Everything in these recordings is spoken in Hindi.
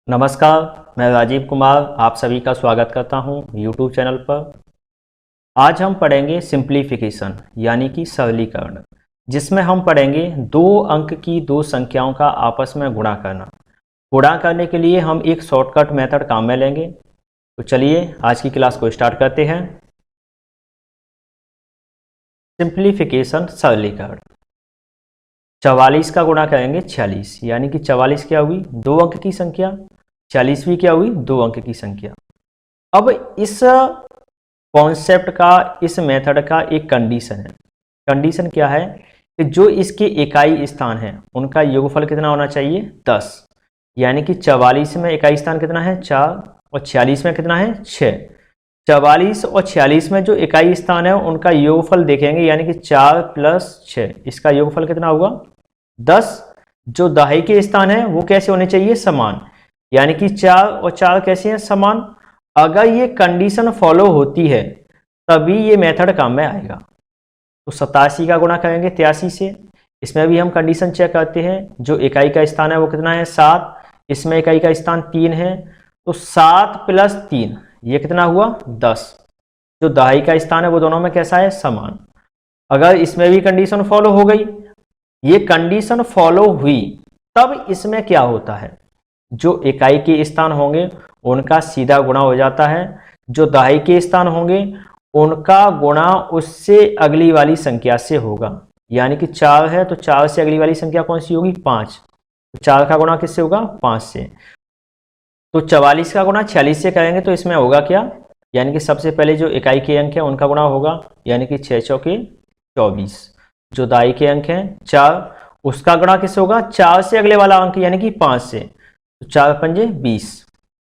नमस्कार, मैं राजीव कुमार आप सभी का स्वागत करता हूं YouTube चैनल पर। आज हम पढ़ेंगे सिंप्लीफिकेशन यानी कि सरलीकरण, जिसमें हम पढ़ेंगे 2 अंक की 2 संख्याओं का आपस में गुणा करना। गुणा करने के लिए हम एक शॉर्टकट मेथड काम में लेंगे। तो चलिए आज की क्लास को स्टार्ट करते हैं। सिंप्लीफिकेशन सरलीकरण। 44 का गुणा करेंगे 46, यानी कि 44 क्या हुई 2 अंक की संख्या, 46 भी क्या हुई 2 अंक की संख्या। अब इस कॉन्सेप्ट का, इस मेथड का एक कंडीशन है। कंडीशन क्या है कि जो इसके इकाई स्थान है उनका योगफल कितना होना चाहिए 10, यानी कि 44 में इकाई स्थान कितना है 4 और 46 में कितना है 6। 44 और 46 में जो इकाई स्थान है उनका योगफल देखेंगे, यानी कि 4 + 6, इसका योगफल कितना होगा 10। जो दहाई के स्थान है वो कैसे होने चाहिए समान, यानी कि 4 और 4 कैसे हैं समान। अगर ये कंडीशन फॉलो होती है तभी ये मेथड काम में आएगा। तो 87 का गुणा करेंगे 83 से, इसमें भी हम कंडीशन चेक करते हैं। जो इकाई का स्थान है वो कितना है 7, इसमें इकाई का स्थान 3 है, तो 7 + 3 ये कितना हुआ 10। जो दहाई का स्थान है वो दोनों में कैसा है समान। अगर इसमें भी कंडीशन फॉलो हो गई, ये कंडीशन फॉलो हुई, तब इसमें क्या होता है, जो इकाई के स्थान होंगे उनका सीधा गुणा हो जाता है, जो दहाई के स्थान होंगे उनका गुणा उससे अगली वाली संख्या से होगा। यानी कि 4 है तो 4 से अगली वाली संख्या कौन सी होगी 5, तो 4 का गुणा किससे होगा 5 से। तो 44 का गुणा 46 से करेंगे तो इसमें होगा क्या, यानी कि सबसे पहले जो इकाई के अंक है उनका गुणा होगा, यानी कि 6 चौके 24। जो दहाई के अंक हैं 4, उसका गुणा किससे होगा 4 से अगले वाला अंक यानी कि 5 से, तो 4 × 5 = 20,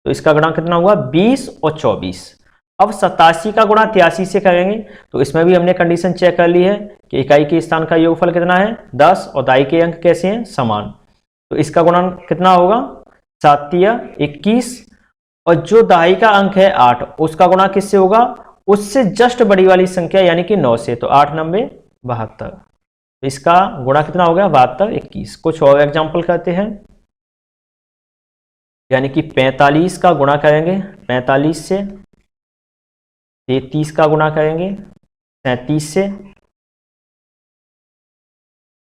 तो इसका गुणा कितना हुआ 20 और 24। अब 87 का गुणा 83 से करेंगे तो इसमें भी हमने कंडीशन चेक कर ली है कि इकाई के स्थान का योगफल कितना है 10 और दहाई के अंक कैसे हैं समान। तो इसका गुणा कितना होगा 7 × 21, और जो दहाई का अंक है 8, उसका गुणा किससे होगा उससे जस्ट बड़ी वाली संख्या यानी कि 9 से, तो 8 × 9 = 72। तो इसका गुणा कितना हो गया 72 21। कुछ और एग्जाम्पल करते हैं, यानी कि 45 का गुणा करेंगे 45 से, 33 का गुणा करेंगे 37 से,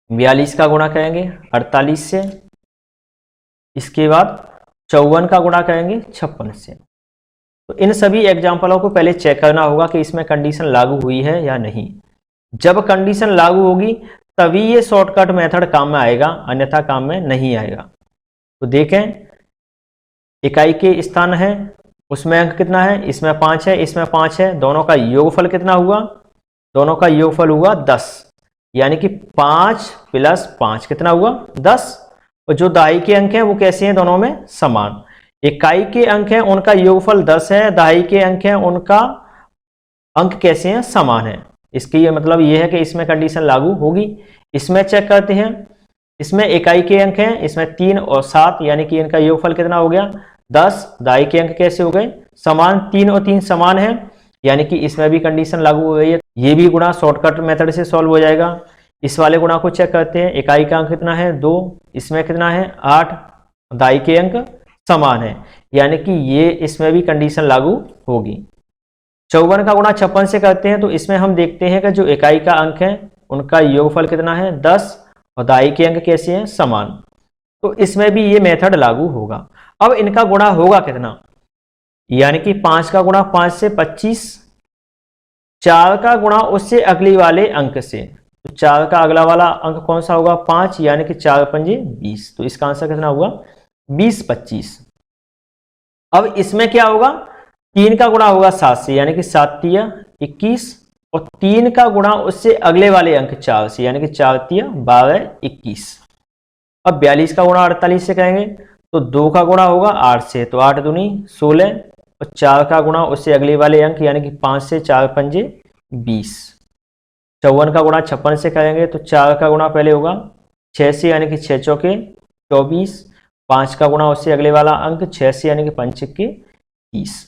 42 का गुणा करेंगे 48 से, इसके बाद 54 का गुणा करेंगे 56 से। तो इन सभी एग्जाम्पलों को पहले चेक करना होगा कि इसमें कंडीशन लागू हुई है या नहीं। जब कंडीशन लागू होगी तभी ये शॉर्टकट मेथड काम में आएगा, अन्यथा काम में नहीं आएगा। तो देखें, इकाई के स्थान है उसमें अंक कितना है, इसमें 5 है, इसमें 5 है, दोनों का योगफल कितना हुआ, दोनों का योगफल हुआ 10, यानी कि 5 + 5 कितना हुआ 10। और जो दहाई के अंक हैं वो कैसे हैं दोनों में समान। इकाई के अंक हैं उनका योगफल 10 है, दहाई के अंक हैं उनका अंक कैसे हैं समान है। इसकी ये मतलब ये है कि इसमें कंडीशन लागू होगी। इसमें चेक करते हैं, इसमें इकाई के अंक हैं, इसमें 3 और 7, यानी कि इनका योगफल कितना हो गया 10। दहाई के अंक कैसे हो गए समान, 3 और 3 समान है, यानी कि इसमें भी कंडीशन लागू हो गई है। ये भी गुणा शॉर्टकट मेथड से सॉल्व हो जाएगा। इस वाले गुणा को चेक करते हैं, इकाई का अंक कितना है 2, इसमें कितना है 8, दहाई के अंक समान है, यानी कि ये इसमें भी कंडीशन लागू होगी। 54 का गुणा 56 से करते हैं तो इसमें हम देखते हैं कि जो इकाई का अंक है उनका योगफल कितना है 10 और दहाई के अंक कैसे हैं समान, तो इसमें भी ये मेथड लागू होगा। अब इनका गुणा होगा कितना, यानी कि 5 का गुणा 5 से 25, 4 का गुणा उससे अगली वाले अंक से, तो 4 का अगला वाला अंक कौन सा होगा 5, यानी कि 4 × 5 = 20, तो इसका आंसर कितना हुआ 20 25। अब इसमें क्या होगा 3 का गुणा होगा 7 से, यानी कि 7 × 21, और 3 का गुणा उससे अगले वाले अंक 4 से, यानी कि 4 × 12 21। अब 42 का गुणा 48 से करेंगे तो 2 का गुणा होगा 8 से, तो 8 दूनी 16, और 4 का गुणा उससे अगले वाले अंक यानी कि 5 से, 4 × 5 = 20। 54 का गुणा 56 से करेंगे तो 4 का गुणा पहले होगा 6 से, यानी कि 6 चौके 24, 5 का गुणा उससे अगले वाला अंक 6 से, यानी कि 5 × 30।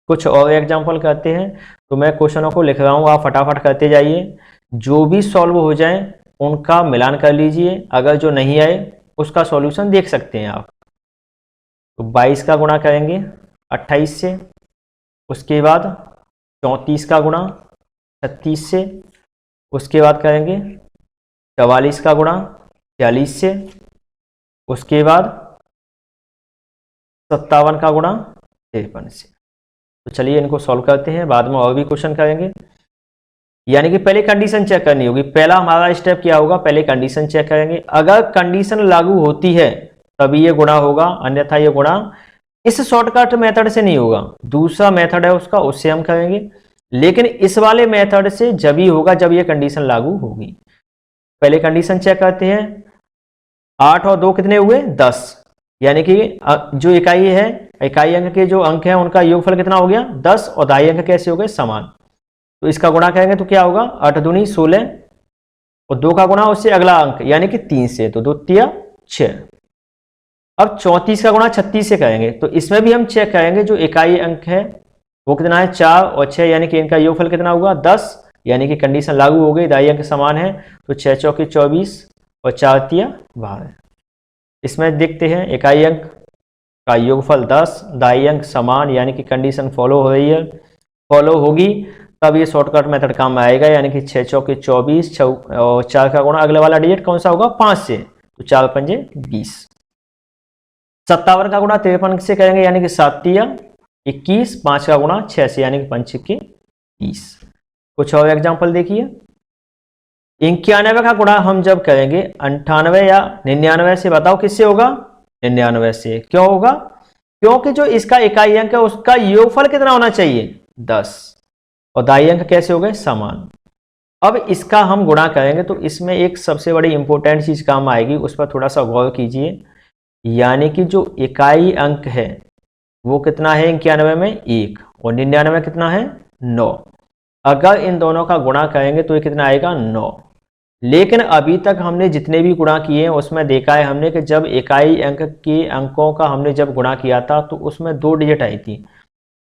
कुछ और एग्जाम्पल करते हैं, तो मैं क्वेश्चनों को लिख रहा हूँ, आप फटाफट करते जाइए। जो भी सॉल्व हो जाए उनका मिलान कर लीजिए, अगर जो नहीं आए उसका सॉल्यूशन देख सकते हैं आप। तो 22 का गुणा करेंगे 28 से, उसके बाद 34 का गुणा 36 से, उसके बाद करेंगे 44 का गुणा 46 से, उसके बाद 57 का गुणा 53 से। तो चलिए इनको सॉल्व करते हैं, बाद में और भी क्वेश्चन करेंगे। यानी कि पहले कंडीशन चेक करनी होगी। पहला हमारा स्टेप क्या होगा, पहले कंडीशन चेक करेंगे। अगर कंडीशन लागू होती है तभी ये गुणा होगा, अन्यथा ये गुणा इस शॉर्टकट मेथड से नहीं होगा। दूसरा मेथड है उसका, उससे हम करेंगे, लेकिन इस वाले मेथड से जब ही होगा जब ये कंडीशन लागू होगी। पहले कंडीशन चेक करते हैं। 8 और 2 कितने हुए, 10। यानी कि जो इकाई है, इकाई अंक के जो अंक हैं उनका योगफल कितना हो गया, 10, और दाई अंक कैसे हो गए, समान। तो इसका गुणा करेंगे तो क्या होगा, 8 दूनी 16, और 2 का गुणा उससे अगला अंक यानी कि 3 से, तो 2 तिया 6। अब 34 का गुणा 36 से करेंगे, तो इसमें भी हम चेक करेंगे जो इकाई अंक है वो कितना है, 4 और 6, यानी कि इनका योगफल कितना होगा, 10, यानी कि कंडीशन लागू हो गई, दाई अंक समान है। तो 6 चौके 24 और 4 तिया 12। इसमें देखते हैं इकाई अंक का योगफल 10, दाई अंक समान, यानी कि कंडीशन फॉलो हो रही है, फॉलो होगी तब ये शॉर्टकट मेथड काम में आएगा। यानी कि 6 चौके 24 और 4 का गुणा अगले वाला डिजिट कौन सा होगा, 5 से, तो 4 पंजे 20। 57 का गुणा 53 से करेंगे, यानी कि 7 तिया 21, 5 का गुणा 6 से, यानी कि 5 छक्के 30। कुछ और एग्जाम्पल देखिए। 91 का गुणा हम जब करेंगे 98 या 99 से, बताओ किससे होगा, 99 से। क्यों होगा, क्योंकि जो इसका इकाई अंक है उसका योगफल कितना होना चाहिए, 10, और दाई अंक कैसे हो गए, समान। अब इसका हम गुणा करेंगे तो इसमें एक सबसे बड़ी इंपॉर्टेंट चीज काम आएगी, उस पर थोड़ा सा गौर कीजिए। यानी कि जो इकाई अंक है वो कितना है 91 में, 1, और 99 में कितना है, 9। अगर इन दोनों का गुणा करेंगे तो ये कितना आएगा, 9। लेकिन अभी तक हमने जितने भी गुणा किए हैं उसमें देखा है हमने कि जब इकाई अंक के अंकों का हमने जब गुणा किया था तो उसमें 2 डिजिट आई थी,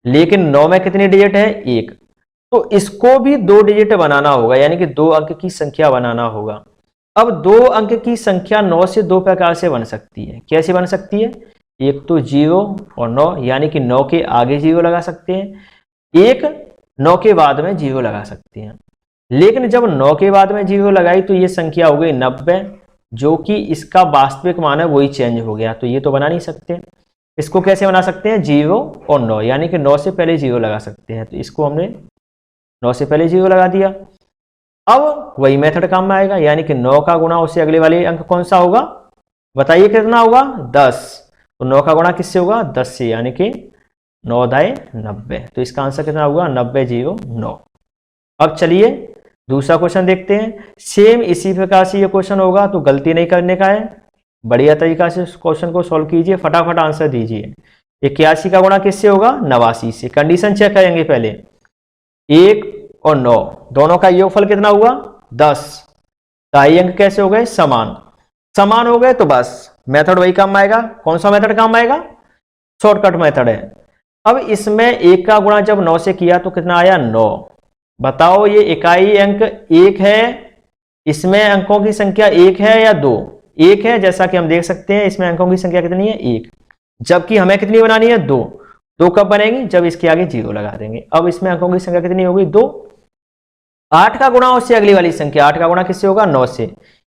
लेकिन 9 में कितनी डिजिट है, 1। तो इसको भी 2 डिजिट बनाना होगा, यानी कि 2 अंक की संख्या बनाना होगा। अब 2 अंक की संख्या 9 से 2 प्रकार से बन सकती है। कैसे बन सकती है, एक तो 0 और 9, यानी कि 9 के आगे 0 लगा सकते हैं, एक 9 के बाद में 0 लगा सकते हैं। लेकिन जब 9 के बाद में 0 लगाई तो ये संख्या हो गई 90, जो कि इसका वास्तविक मान है वही चेंज हो गया, तो ये तो बना नहीं सकते। इसको कैसे बना सकते हैं, 0 और 9, यानी कि 9 से पहले 0 लगा सकते हैं। तो इसको हमने 9 से पहले 0 लगा दिया। अब वही मेथड काम में आएगा, यानी कि 9 का गुणा उससे अगले वाले अंक कौन सा होगा, बताइए कितना होगा, 10। तो 9 का गुणा किससे होगा, 10 से, यानी कि 9 दाए 90। तो इसका आंसर कितना होगा, 90 0 9। अब चलिए दूसरा क्वेश्चन देखते हैं। सेम इसी प्रकार से ये क्वेश्चन होगा, तो गलती नहीं करने का है, बढ़िया तरीका से क्वेश्चन को सॉल्व कीजिए, फटाफट आंसर दीजिए। 81 का गुणा किससे होगा, 89 से। कंडीशन चेक करेंगे पहले, 1 और 9 दोनों का योगफल कितना हुआ, 10। दाई अंक कैसे हो गए, समान। समान हो गए तो बस मेथड वही काम आएगा। कौन सा मेथड काम आएगा, शॉर्टकट मेथड है। अब इसमें 1 का गुणा जब 9 से किया तो कितना आया, 9। बताओ ये इकाई अंक 1 है, इसमें अंकों की संख्या 1 है या 2, 1 है, जैसा कि हम देख सकते हैं इसमें अंकों की संख्या कितनी है, 1, जबकि हमें कितनी बनानी है, 2। 2 कब बनेगी, जब इसके आगे 0 लगा देंगे। अब इसमें अंकों की संख्या कितनी होगी, 2। 8 का गुणा उससे अगली वाली संख्या, 8 का गुणा किससे होगा, 9 से,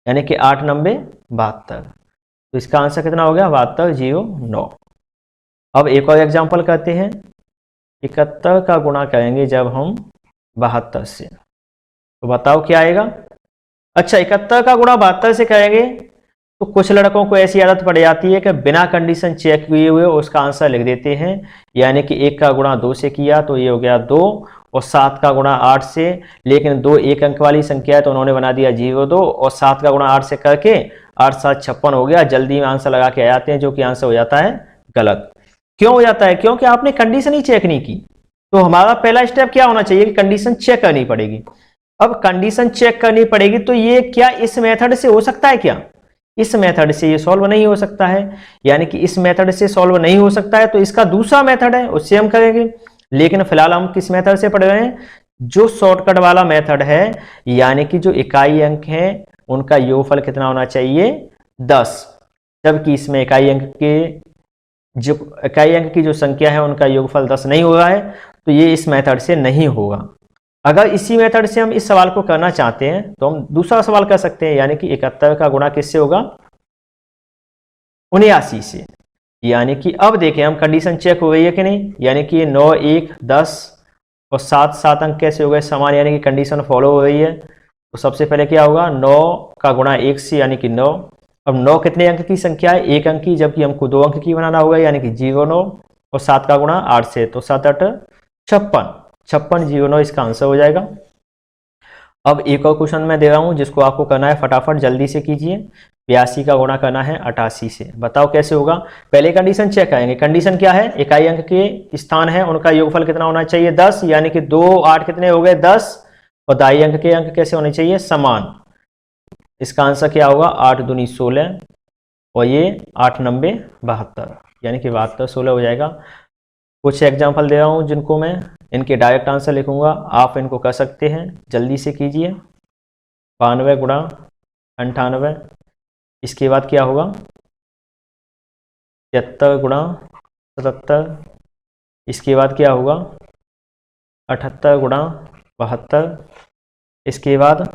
यानी कि 8 9 72। तो इसका आंसर कितना हो गया, 72 0 9। अब एक और एग्जांपल करते हैं। 71 का गुणा करेंगे जब हम 72 से, तो बताओ क्या आएगा। अच्छा, 71 का गुणा 72 से करेंगे तो कुछ लड़कों को ऐसी आदत पड़ जाती है कि बिना कंडीशन चेक किए हुए उसका आंसर लिख देते हैं। यानी कि 1 का गुणा 2 से किया तो ये हो गया 2, और 7 का गुणा 8 से, लेकिन 2 एक अंक वाली संख्या है तो उन्होंने बना दिया 0 2, और 7 का गुणा 8 से करके 8 7 56 हो गया। जल्दी में आंसर लगा के आ जाते हैं, जो कि आंसर हो जाता है गलत। क्यों हो जाता है, क्योंकि आपने कंडीशन ही चेक नहीं की। तो हमारा पहला स्टेप क्या होना चाहिए कि कंडीशन चेक करनी पड़ेगी। अब कंडीशन चेक करनी पड़ेगी तो ये क्या इस मेथड से हो सकता है, क्या इस मेथड से ये सॉल्व नहीं हो सकता है। यानी कि इस मेथड से सॉल्व नहीं हो सकता है तो इसका दूसरा मेथड है, उससे हम करेंगे। लेकिन फिलहाल हम किस मेथड से पढ़ रहे हैं, जो शॉर्टकट वाला मेथड है। यानी कि जो इकाई अंक हैं उनका योगफल कितना होना चाहिए, 10, जबकि इसमें इकाई अंक के जो इकाई अंक की जो संख्या है उनका योगफल 10 नहीं हो रहा है, तो ये इस मेथड से नहीं होगा। अगर इसी मेथड से हम इस सवाल को करना चाहते हैं तो हम दूसरा सवाल कर सकते हैं, यानी कि 71 का गुणा किससे होगा, 79 से। यानी कि अब देखें हम कंडीशन चेक हो गई है कि नहीं, यानी कि 9, 1, 10 और 7, 7 अंक कैसे हो गए समान, यानी कि कंडीशन फॉलो हो रही है। तो सबसे पहले क्या होगा, 9 का गुणा 1 से यानी कि 9। अब 9 कितने अंक की संख्या है, 1 अंक की, जबकि हमको 2 अंक की बनाना होगा, यानी कि 09 और 7 का गुणा 8 से, तो 7, 8, 56, 56, 09 इसका आंसर हो जाएगा। अब एक और क्वेश्चन मैं दे रहा हूं जिसको आपको करना है, फटाफट जल्दी से कीजिए। 82 का गुणा करना है 88 से, बताओ कैसे होगा। पहले कंडीशन चेक करेंगे, कंडीशन क्या है, इकाई अंक के स्थान है उनका योगफल कितना होना चाहिए, 10, यानी कि 2, 8 कितने हो गए 10, और दाई अंक के अंक कैसे होने चाहिए, समान। इसका आंसर क्या होगा, 8 दूनी 16 और ये 8 9 72, यानी कि 72 16 हो जाएगा। कुछ एग्जाम्पल दे रहा हूँ जिनको मैं इनके डायरेक्ट आंसर लिखूंगा, आप इनको कर सकते हैं, जल्दी से कीजिए। 92 गुणा 98, इसके बाद क्या होगा, 73 गुणा 77, इसके बाद क्या होगा 78 गुणा 72, इसके बाद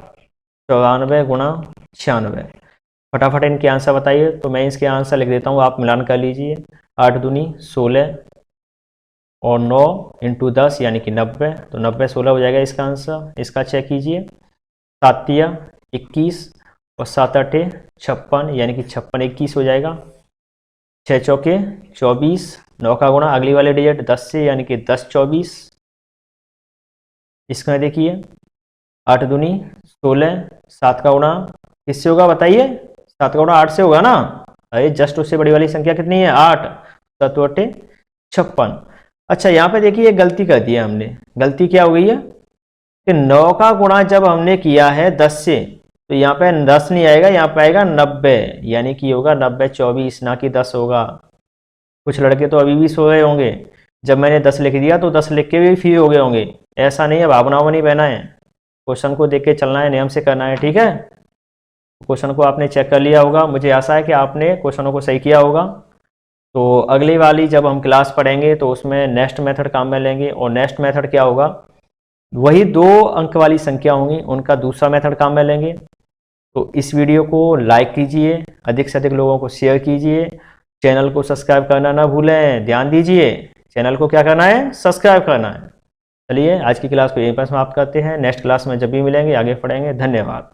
94 गुणा 96। फटाफट इनके आंसर बताइए। तो मैं इसके आंसर लिख देता हूँ, आप मिलान कर लीजिए। 8 दूनी 16 और 9 इंटू 10 यानी कि 90, तो 90 16 हो जाएगा इसका आंसर। इसका चेक कीजिए, 7 तिया 21 और 7 8 56, यानी कि 56 21 हो जाएगा। 6 चौके 24, 9 का गुणा अगली वाले डिजिट 10 से, यानी कि 10 24। इसका देखिए 8 दूनी 16, 7 का गुणा किससे होगा बताइए, 7 का गुणा 8 से होगा ना, अरे जस्ट उससे बड़ी वाली संख्या कितनी है 8, 7 8 56। अच्छा यहाँ पे देखिए गलती कर दी है हमने, गलती क्या हो गई है कि 9 का गुणा जब हमने किया है 10 से, तो यहाँ पे 10 नहीं आएगा, यहाँ पे आएगा 90, यानी कि होगा 90 24, ना कि 10 होगा। कुछ लड़के तो अभी भी सो रहे होंगे, जब मैंने 10 लिख दिया तो 10 लिख के भी फ्री हो गए होंगे। ऐसा नहीं है, भावनाओं में नहीं बहना है, क्वेश्चन को देख के चलना है, नियम से करना है, ठीक है। क्वेश्चन को आपने चेक कर लिया होगा, मुझे आशा है कि आपने क्वेश्चनों को सही किया होगा। तो अगली वाली जब हम क्लास पढ़ेंगे तो उसमें नेक्स्ट मेथड काम में लेंगे, और नेक्स्ट मेथड क्या होगा, वही 2 अंक वाली संख्या होंगी उनका दूसरा मेथड काम में लेंगे। तो इस वीडियो को लाइक कीजिए, अधिक से अधिक लोगों को शेयर कीजिए, चैनल को सब्सक्राइब करना ना भूलें, ध्यान दीजिए चैनल को क्या करना है, सब्सक्राइब करना है। चलिए आज की क्लास को यहीं पर समाप्त करते हैं, नेक्स्ट क्लास में जब भी मिलेंगे आगे पढ़ेंगे। धन्यवाद।